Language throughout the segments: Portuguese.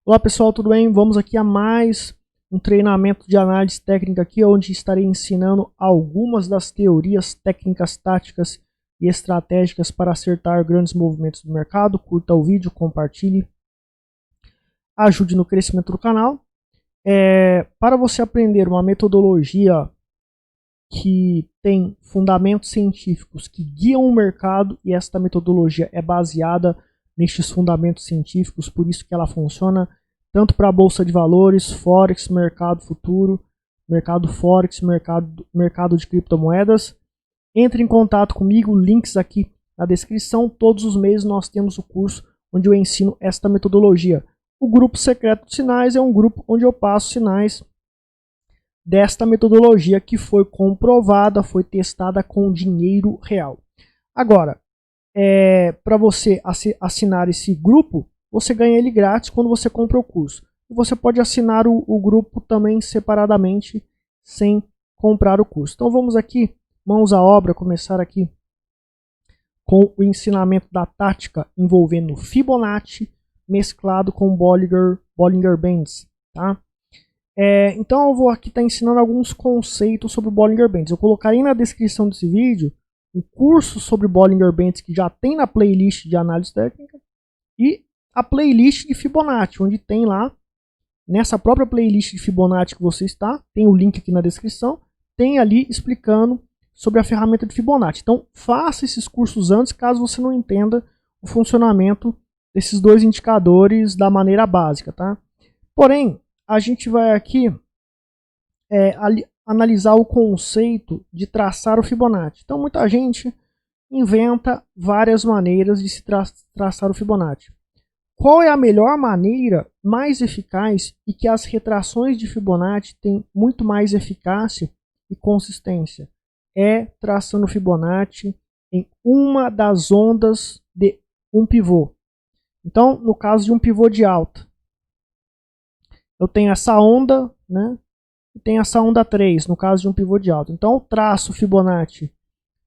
Olá pessoal, tudo bem? Vamos aqui a mais um treinamento de análise técnica aqui, onde estarei ensinando algumas das teorias técnicas, táticas e estratégicas para acertar grandes movimentos do mercado. Curta o vídeo, compartilhe, ajude no crescimento do canal. Para você aprender uma metodologia que tem fundamentos científicos que guiam o mercado, e esta metodologia é baseada nestes fundamentos científicos, por isso que ela funciona tanto para a Bolsa de Valores, Forex, mercado futuro, mercado Forex, mercado de criptomoedas. Entre em contato comigo, links aqui na descrição. Todos os meses nós temos o curso onde eu ensino esta metodologia. O grupo secreto de sinais é um grupo onde eu passo sinais desta metodologia que foi comprovada, foi testada com dinheiro real. Agora, para você assinar esse grupo, você ganha ele grátis quando você compra o curso. E você pode assinar o grupo também separadamente, sem comprar o curso. Então vamos aqui, mãos à obra, começar aqui com o ensinamento da tática envolvendo Fibonacci mesclado com Bollinger Bands. Tá? Então eu vou aqui estar ensinando alguns conceitos sobre o Bollinger Bands. Eu colocarei na descrição desse vídeo um curso sobre Bollinger Bands que já tem na playlist de análise técnica e a playlist de Fibonacci, onde tem lá, nessa própria playlist de Fibonacci que você está, tem o link aqui na descrição, tem ali explicando sobre a ferramenta de Fibonacci. Então faça esses cursos antes, caso você não entenda o funcionamento desses dois indicadores da maneira básica. Tá? Porém, a gente vai aqui analisar o conceito de traçar o Fibonacci. Então muita gente inventa várias maneiras de se traçar o Fibonacci. Qual é a melhor maneira, mais eficaz, e que as retrações de Fibonacci têm muito mais eficácia e consistência? É traçando o Fibonacci em uma das ondas de um pivô. Então, no caso de um pivô de alta, eu tenho essa onda, né? E tem essa onda 3, no caso de um pivô de alta. Então eu traço o Fibonacci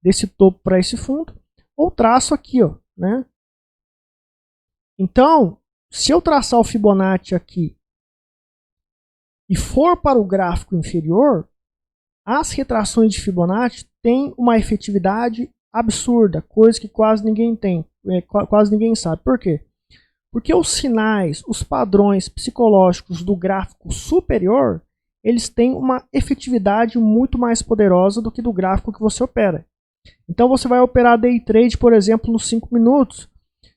desse topo para esse fundo, ou traço aqui, ó, né? Então, se eu traçar o Fibonacci aqui e for para o gráfico inferior, as retrações de Fibonacci têm uma efetividade absurda, coisa que quase ninguém tem, quase ninguém sabe. Por quê? Porque os sinais, os padrões psicológicos do gráfico superior, eles têm uma efetividade muito mais poderosa do que do gráfico que você opera. Então você vai operar day trade, por exemplo, nos 5 minutos.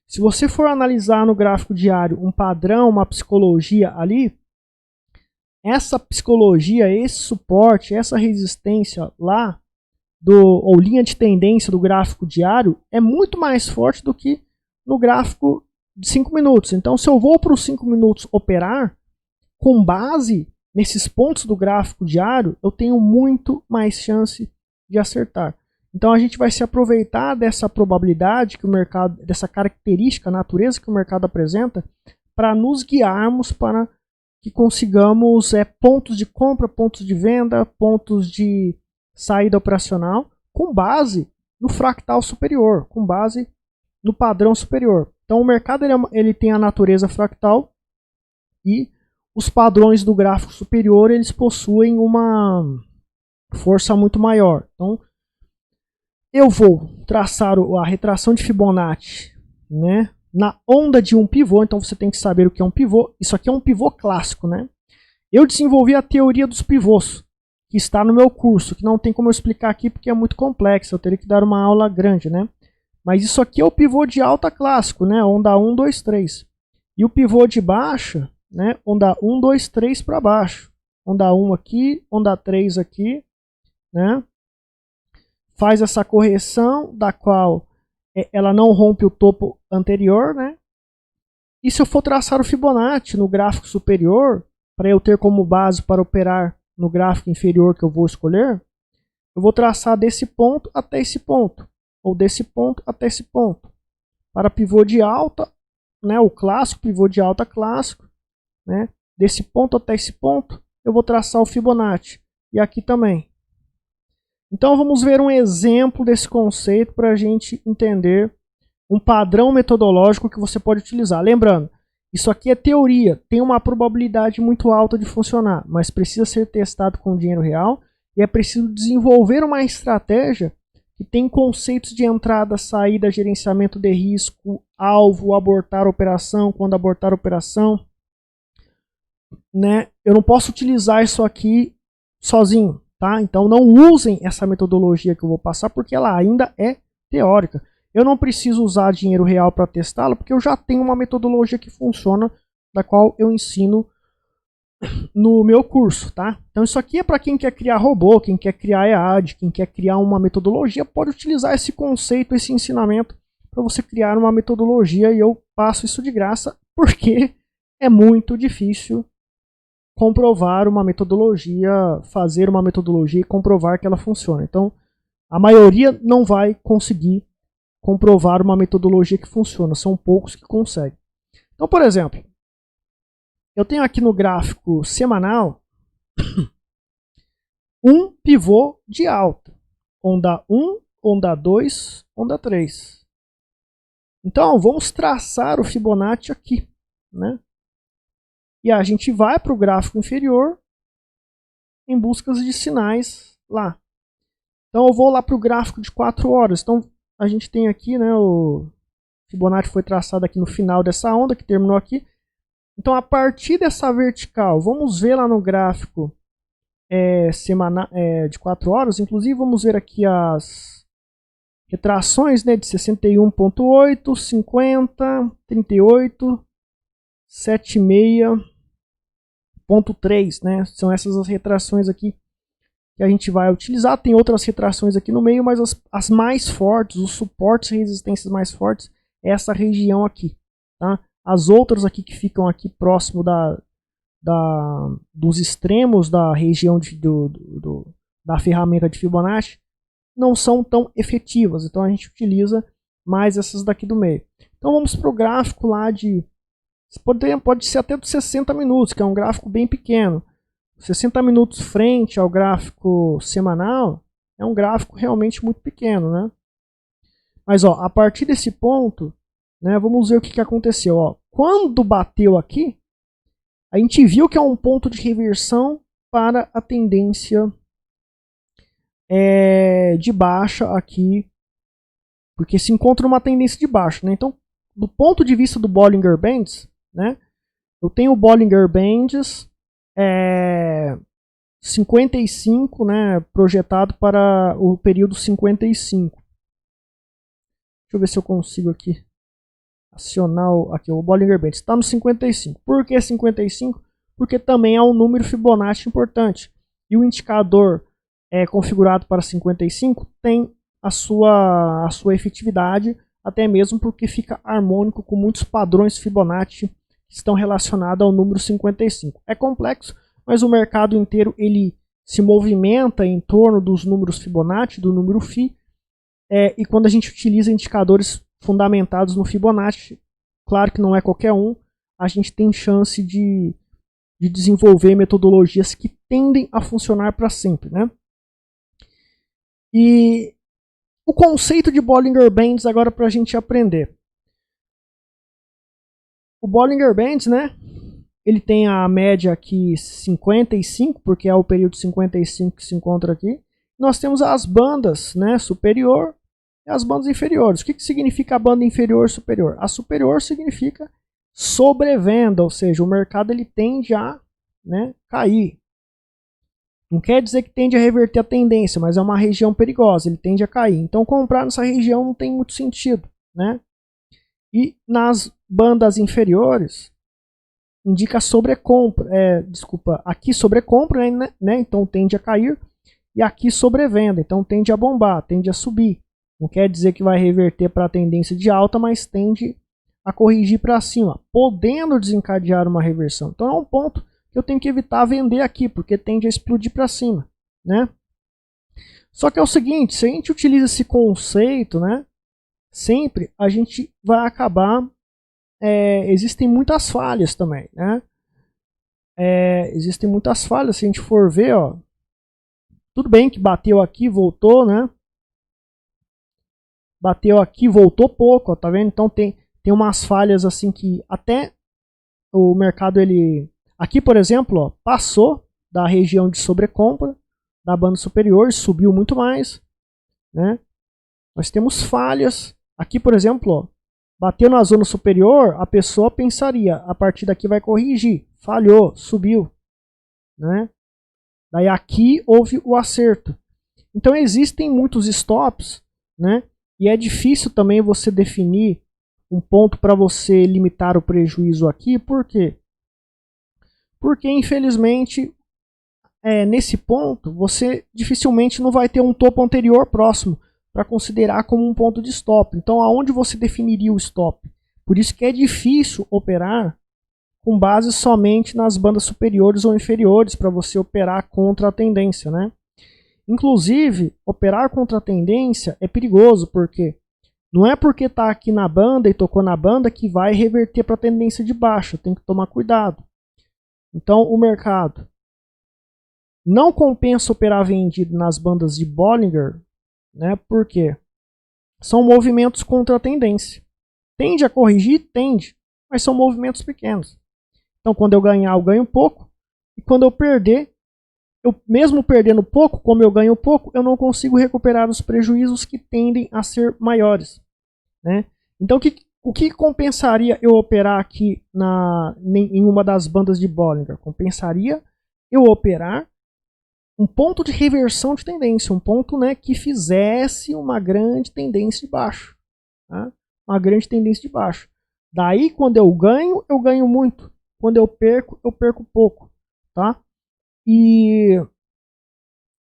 Se você for analisar no gráfico diário um padrão, uma psicologia ali, essa psicologia, esse suporte, essa resistência lá, ou linha de tendência do gráfico diário, é muito mais forte do que no gráfico de 5 minutos. Então se eu vou para os 5 minutos operar, com base nesses pontos do gráfico diário, eu tenho muito mais chance de acertar. Então a gente vai se aproveitar dessa probabilidade que o mercado, dessa característica, natureza que o mercado apresenta, para nos guiarmos para que consigamos pontos de compra, pontos de venda, pontos de saída operacional, com base no fractal superior, com base no padrão superior. Então o mercado ele tem a natureza fractal e os padrões do gráfico superior eles possuem uma força muito maior. Então eu vou traçar a retração de Fibonacci, né, na onda de um pivô. Então você tem que saber o que é um pivô. Isso aqui é um pivô clássico, né? Eu desenvolvi a teoria dos pivôs, que está no meu curso, que não tem como eu explicar aqui porque é muito complexo, eu teria que dar uma aula grande, né? Mas isso aqui é o pivô de alta clássico, né? Onda 1, 2, 3. E o pivô de baixa, né? Onda 1, 2, 3 para baixo. Onda 1 aqui, onda 3 aqui, né? Faz essa correção, da qual ela não rompe o topo anterior, né? E se eu for traçar o Fibonacci no gráfico superior, para eu ter como base para operar no gráfico inferior que eu vou escolher, eu vou traçar desse ponto até esse ponto, ou desse ponto até esse ponto. Para pivô de alta, né, o clássico, pivô de alta clássico, né, desse ponto até esse ponto, eu vou traçar o Fibonacci. E aqui também. Então vamos ver um exemplo desse conceito para a gente entender um padrão metodológico que você pode utilizar. Lembrando, Isso aqui é teoria, tem uma probabilidade muito alta de funcionar, mas precisa ser testado com dinheiro real e é preciso desenvolver uma estratégia que tem conceitos de entrada, saída, gerenciamento de risco, alvo, abortar a operação, quando abortar a operação. Né? Eu não posso utilizar isso aqui sozinho, tá? Então não usem essa metodologia que eu vou passar porque ela ainda é teórica. Eu não preciso usar dinheiro real para testá-la porque eu já tenho uma metodologia que funciona, da qual eu ensino no meu curso, tá? Então isso aqui é para quem quer criar robô, quem quer criar EAD, quem quer criar uma metodologia, pode utilizar esse conceito, esse ensinamento para você criar uma metodologia e eu passo isso de graça porque é muito difícil comprovar uma metodologia, fazer uma metodologia e comprovar que ela funciona. Então, a maioria não vai conseguir comprovar uma metodologia que funciona, são poucos que conseguem. Então, por exemplo, eu tenho aqui no gráfico semanal um pivô de alta, onda 1, onda 2, onda 3. Então, vamos traçar o Fibonacci aqui, né? E a gente vai para o gráfico inferior em busca de sinais lá. Então eu vou lá para o gráfico de 4 horas. Então a gente tem aqui, né, o Fibonacci foi traçado aqui no final dessa onda, que terminou aqui. Então a partir dessa vertical, vamos ver lá no gráfico de 4 horas. Inclusive vamos ver aqui as retrações, né, de 61.8, 50, 38, 76.3, né? São essas as retrações aqui que a gente vai utilizar. Tem outras retrações aqui no meio, mas as mais fortes, os suportes e resistências mais fortes, é essa região aqui, tá? As outras aqui que ficam aqui próximo dos extremos da região da ferramenta de Fibonacci não são tão efetivas, então a gente utiliza mais essas daqui do meio. Então vamos para o gráfico lá de pode ser até de 60 minutos, que é um gráfico bem pequeno. 60 minutos frente ao gráfico semanal é um gráfico realmente muito pequeno, né? Mas ó, a partir desse ponto, né, vamos ver o que aconteceu. Ó. Quando bateu aqui, a gente viu que é um ponto de reversão para a tendência de baixa aqui, porque se encontra uma tendência de baixa, né? Então, do ponto de vista do Bollinger Bands, né, eu tenho o Bollinger Bands 55, né, projetado para o período 55. Deixa eu ver se eu consigo aqui acionar o Bollinger Bands. Está no 55. Por que 55? Porque também é um número Fibonacci importante. E o indicador configurado para 55 tem a sua efetividade, até mesmo porque fica harmônico com muitos padrões Fibonacci que estão relacionados ao número 55. É complexo, mas o mercado inteiro ele se movimenta em torno dos números Fibonacci, do número Φ, e quando a gente utiliza indicadores fundamentados no Fibonacci, claro que não é qualquer um, a gente tem chance de desenvolver metodologias que tendem a funcionar para sempre, né? E o conceito de Bollinger Bands agora para a gente aprender. O Bollinger Bands, né? Ele tem a média aqui 55, porque é o período 55 que se encontra aqui. Nós temos as bandas, né, superior e as bandas inferiores. O que significa a banda inferior e superior? A superior significa sobrevenda, ou seja, o mercado ele tende a, né, cair. Não quer dizer que tende a reverter a tendência, mas é uma região perigosa, ele tende a cair. Então comprar nessa região não tem muito sentido, né? E nas bandas inferiores indica sobrecompra, aqui sobrecompra, né? Então tende a cair, e aqui sobrevenda, então tende a bombar, tende a subir. Não quer dizer que vai reverter para a tendência de alta, mas tende a corrigir para cima, podendo desencadear uma reversão. Então é um ponto que eu tenho que evitar vender aqui, porque tende a explodir para cima, né? Só que é o seguinte, se a gente utiliza esse conceito, né, sempre a gente vai acabar, existem muitas falhas também, né? Existem muitas falhas, se a gente for ver, ó, tudo bem que bateu aqui, voltou, né? Bateu aqui, voltou pouco, ó, tá vendo? Então tem umas falhas assim que até o mercado, ele aqui, por exemplo, ó, passou da região de sobrecompra da banda superior, subiu muito mais, né? Nós temos falhas. Aqui, por exemplo, ó, bateu na zona superior, a pessoa pensaria, a partir daqui vai corrigir. Falhou, subiu, né? Daí aqui houve o acerto. Então existem muitos stops, né? E é difícil também você definir um ponto para você limitar o prejuízo aqui. Por quê? Porque infelizmente nesse ponto você dificilmente não vai ter um topo anterior próximo para considerar como um ponto de stop. Então aonde você definiria o stop? Por isso que é difícil operar com base somente nas bandas superiores ou inferiores para você operar contra a tendência, né? Inclusive, operar contra a tendência é perigoso, porque não é porque está aqui na banda e tocou na banda que vai reverter para a tendência de baixa. Tem que tomar cuidado. Então, o mercado não compensa operar vendido nas bandas de Bollinger, né? Porque são movimentos contra a tendência. Tende a corrigir? Tende, mas são movimentos pequenos. Então, quando eu ganhar, eu ganho pouco. E quando eu perder, eu mesmo perdendo pouco, como eu ganho pouco, eu não consigo recuperar os prejuízos que tendem a ser maiores, né? Então, o que compensaria eu operar aqui em uma das bandas de Bollinger? Compensaria eu operar um ponto de reversão de tendência, um ponto, né, que fizesse uma grande tendência de baixo, tá? Uma grande tendência de baixo. Daí, quando eu ganho muito. Quando eu perco pouco, tá? E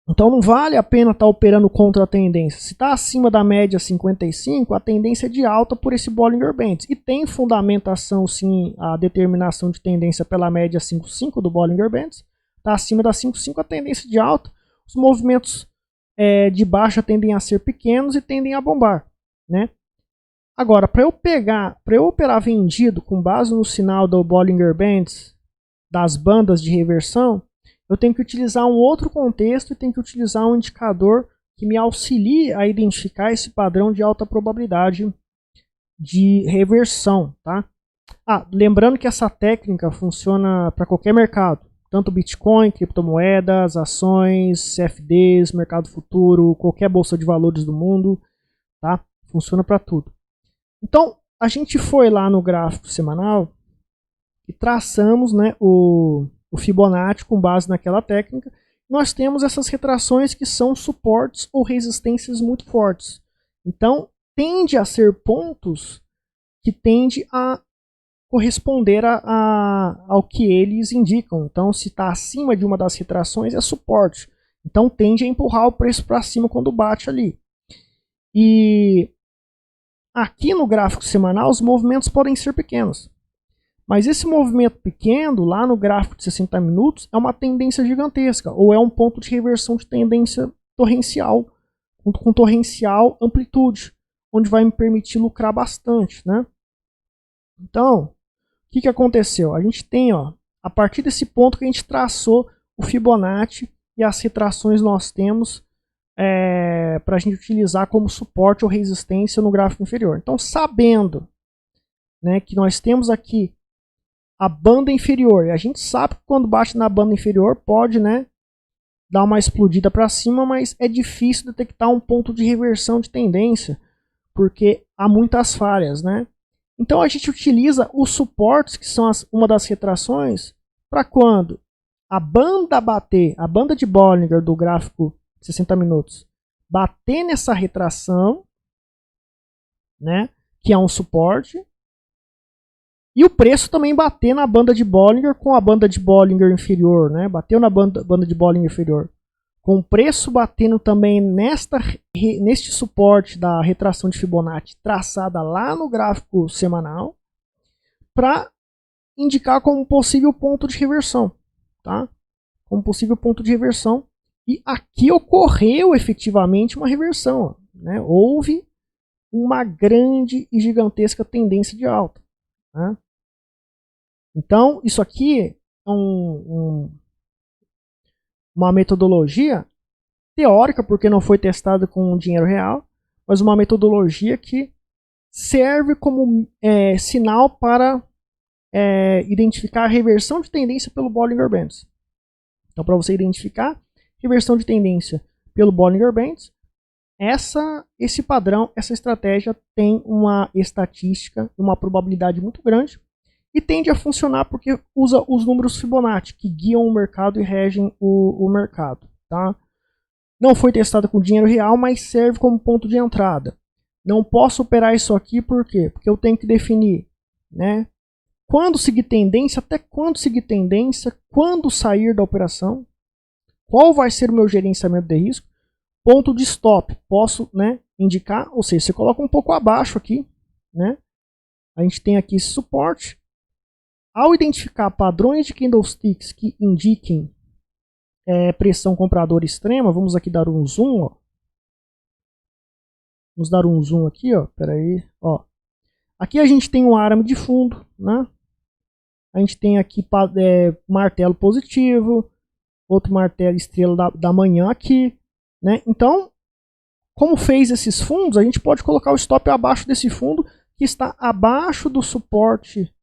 então não vale a pena estar operando contra a tendência. Se está acima da média 55, a tendência é de alta por esse Bollinger Bands. E tem fundamentação, sim, a determinação de tendência pela média 5,5 do Bollinger Bands. Está acima da 5,5 a tendência de alta. Os movimentos de baixa tendem a ser pequenos e tendem a bombar, né? Agora, para eu operar vendido com base no sinal do Bollinger Bands, das bandas de reversão, eu tenho que utilizar um outro contexto e tenho que utilizar um indicador que me auxilie a identificar esse padrão de alta probabilidade de reversão, tá? Lembrando que essa técnica funciona para qualquer mercado, tanto Bitcoin, criptomoedas, ações, CFDs, mercado futuro, qualquer bolsa de valores do mundo, tá? Funciona para tudo. Então, a gente foi lá no gráfico semanal e traçamos, né, o Fibonacci com base naquela técnica. Nós temos essas retrações que são suportes ou resistências muito fortes. Então, tende a ser pontos que tende a corresponder ao que eles indicam. Então, se está acima de uma das retrações, é suporte. Então, tende a empurrar o preço para cima quando bate ali. E aqui no gráfico semanal, os movimentos podem ser pequenos. Mas esse movimento pequeno, lá no gráfico de 60 minutos, é uma tendência gigantesca, ou é um ponto de reversão de tendência torrencial, com torrencial amplitude, onde vai me permitir lucrar bastante, né? Então, o que aconteceu? A gente tem, ó, a partir desse ponto que a gente traçou o Fibonacci e as retrações nós temos para a gente utilizar como suporte ou resistência no gráfico inferior. Então, sabendo, né, que nós temos aqui a banda inferior, e a gente sabe que quando bate na banda inferior pode, né, dar uma explodida para cima, mas é difícil detectar um ponto de reversão de tendência, porque há muitas falhas, né? Então a gente utiliza os suportes, que são uma das retrações, para quando a banda bater, a banda de Bollinger do gráfico 60 minutos, bater nessa retração, né, que é um suporte, e o preço também bater na banda de Bollinger com a banda de Bollinger inferior, né, bateu na banda de Bollinger inferior, com o preço batendo também neste suporte da retração de Fibonacci traçada lá no gráfico semanal, para indicar como possível ponto de reversão, tá? Como possível ponto de reversão. E aqui ocorreu efetivamente uma reversão, né? Houve uma grande e gigantesca tendência de alta, né? Então, isso aqui é uma metodologia teórica, porque não foi testada com dinheiro real, mas uma metodologia que serve como sinal para identificar a reversão de tendência pelo Bollinger Bands. Então, para você identificar reversão de tendência pelo Bollinger Bands, esse padrão, essa estratégia tem uma estatística, uma probabilidade muito grande e tende a funcionar porque usa os números Fibonacci, que guiam o mercado e regem o mercado. Tá? Não foi testada com dinheiro real, mas serve como ponto de entrada. Não posso operar isso aqui, por quê? Porque eu tenho que definir, né? Quando seguir tendência, até quando seguir tendência, quando sair da operação, qual vai ser o meu gerenciamento de risco, ponto de stop, posso, né, indicar, ou seja, você coloca um pouco abaixo aqui, né? A gente tem aqui esse suporte. Ao identificar padrões de candlesticks que indiquem pressão compradora extrema, vamos aqui dar um zoom, ó. Vamos dar um zoom aqui, ó. Pera aí, ó. Aqui a gente tem um arame de fundo, né? A gente tem aqui martelo positivo, outro martelo estrela da manhã aqui, né? Então, como fez esses fundos, a gente pode colocar o stop abaixo desse fundo, que está abaixo do suporte,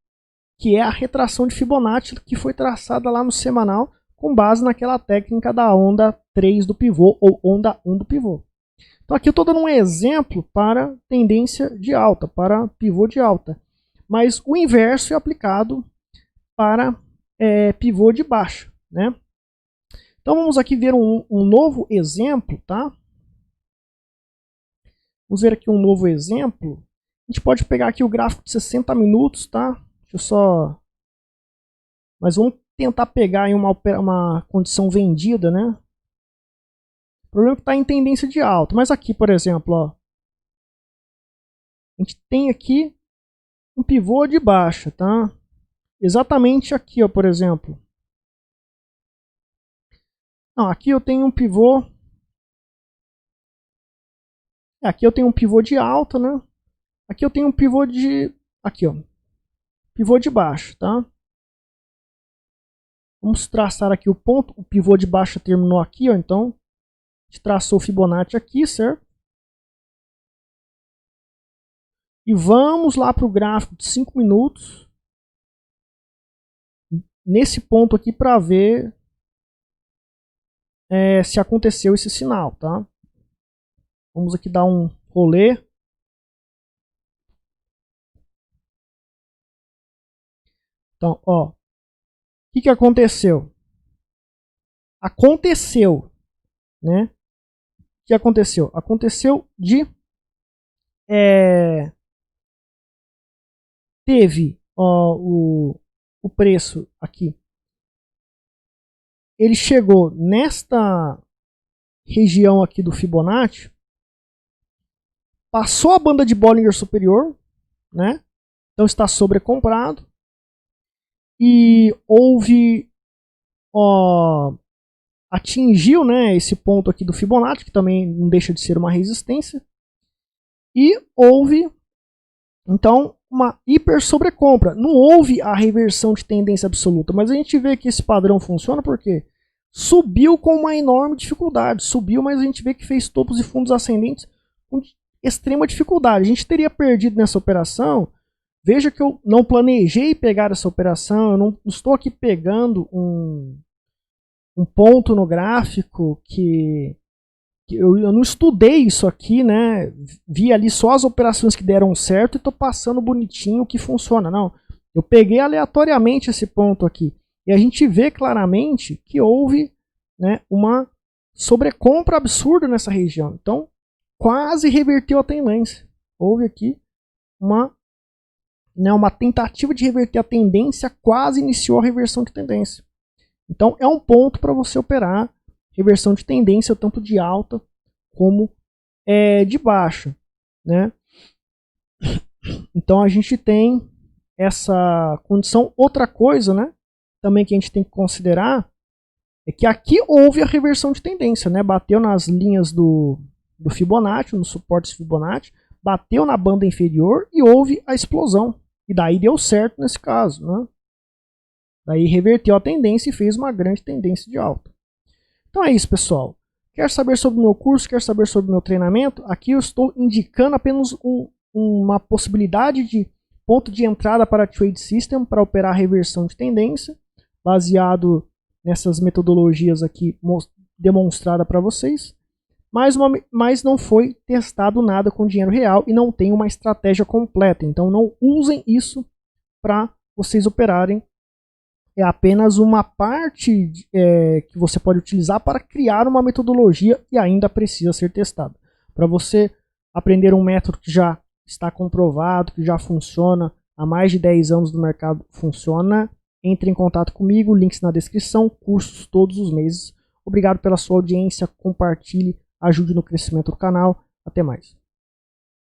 que é a retração de Fibonacci, que foi traçada lá no semanal, com base naquela técnica da onda 3 do pivô, ou onda 1 do pivô. Então aqui eu estou dando um exemplo para tendência de alta, para pivô de alta. Mas o inverso é aplicado para pivô de baixa, né? Então vamos aqui ver um novo exemplo, tá? Vamos ver aqui um novo exemplo. A gente pode pegar aqui o gráfico de 60 minutos, tá? Deixa eu só... Mas vamos tentar pegar em uma condição vendida, né? O problema é que está em tendência de alta. Mas aqui, por exemplo, ó, a gente tem aqui um pivô de baixa, tá? Exatamente aqui, ó, por exemplo. Não, aqui eu tenho um pivô. Aqui eu tenho um pivô de alta, né? Aqui eu tenho um pivô de... Aqui, ó. Pivô de baixo, tá? Vamos traçar aqui o ponto. O pivô de baixa terminou aqui, ó. Então, a gente traçou o Fibonacci aqui, certo? E vamos lá para o gráfico de 5 minutos. Nesse ponto aqui para ver se aconteceu esse sinal, tá? Vamos aqui dar um rolê. Então, ó, o que aconteceu? Aconteceu, né? O que aconteceu? Aconteceu de teve ó, o preço aqui. Ele chegou nesta região aqui do Fibonacci, passou a banda de Bollinger superior, né? Então está sobrecomprado e houve, ó, atingiu, né, esse ponto aqui do Fibonacci, que também não deixa de ser uma resistência, e houve então uma hiper sobrecompra. Não houve a reversão de tendência absoluta, mas a gente vê que esse padrão funciona porque subiu com uma enorme dificuldade, subiu, mas a gente vê que fez topos e fundos ascendentes com extrema dificuldade. A gente teria perdido nessa operação. Veja que eu não planejei pegar essa operação, eu não estou aqui pegando um ponto no gráfico que eu não estudei isso aqui, né? Vi ali só as operações que deram certo e estou passando bonitinho o que funciona. Não, eu peguei aleatoriamente esse ponto aqui. E a gente vê claramente que houve, né, uma sobrecompra absurda nessa região. Então, quase reverteu a tendência. Houve aqui uma tentativa de reverter a tendência, quase iniciou a reversão de tendência. Então, é um ponto para você operar reversão de tendência, tanto de alta como de baixa, né? Então, a gente tem essa condição. Outra coisa, né, também que a gente tem que considerar é que aqui houve a reversão de tendência, né? Bateu nas linhas do Fibonacci, nos suportes Fibonacci, bateu na banda inferior e houve a explosão. E daí deu certo nesse caso, né? Daí reverteu a tendência e fez uma grande tendência de alta. Então é isso, pessoal. Quer saber sobre o meu curso? Quer saber sobre o meu treinamento? Aqui eu estou indicando apenas uma possibilidade de ponto de entrada para Trade System para operar a reversão de tendência, baseado nessas metodologias aqui demonstrada para vocês. Mas não foi testado nada com dinheiro real e não tem uma estratégia completa. Então não usem isso para vocês operarem. É apenas uma parte que você pode utilizar para criar uma metodologia e ainda precisa ser testada. Para você aprender um método que já está comprovado, que já funciona há mais de 10 anos no mercado, funciona, entre em contato comigo, links na descrição, cursos todos os meses. Obrigado pela sua audiência, compartilhe, ajude no crescimento do canal. Até mais.